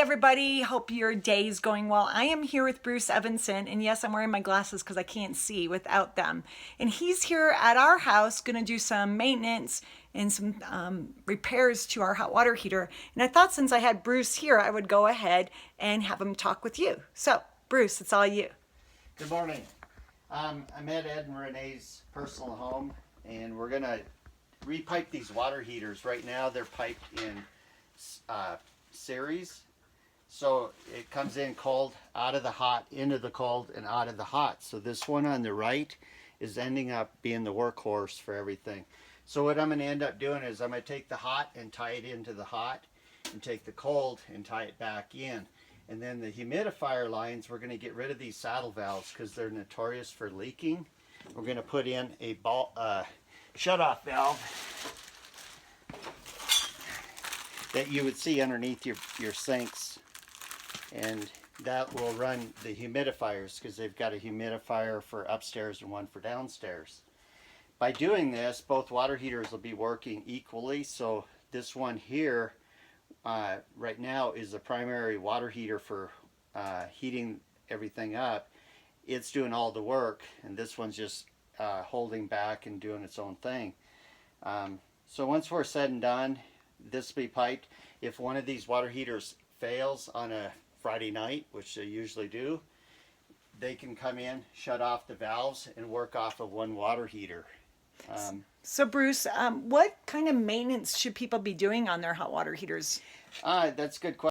everybody, hope your day is going well. I am here with Bruce Evanson, and yes, I'm wearing my glasses because I can't see without them. And he's here at our house going to do some maintenance and some repairs to our hot water heater. And I thought since I had Bruce here, I would go ahead and have him talk with you. So, Bruce, it's all you. Good morning. I'm at Ed and Renee's personal home, and we're going to repipe these water heaters. Right now they're piped in series, so it comes in cold, out of the hot, into the cold, and out of the hot. So this one on the right is ending up being the workhorse for everything. So what I'm going to end up doing is I'm going to take the hot and tie it into the hot, and take the cold and tie it back in. And then the humidifier lines, we're going to get rid of these saddle valves because they're notorious for leaking. We're going to put in a shut-off valve that you would see underneath your sinks, and that will run the humidifiers because they've got a humidifier for upstairs and one for downstairs. By doing this, both water heaters will be working equally. So this one here right now is the primary water heater for heating everything up. It's doing all the work, and this one's just holding back and doing its own thing. So once we're said and done, this will be piped. If one of these water heaters fails on a Friday night, which they usually do, they can come in, shut off the valves, and work off of one water heater. So Bruce, what kind of maintenance should people be doing on their hot water heaters? That's a good question.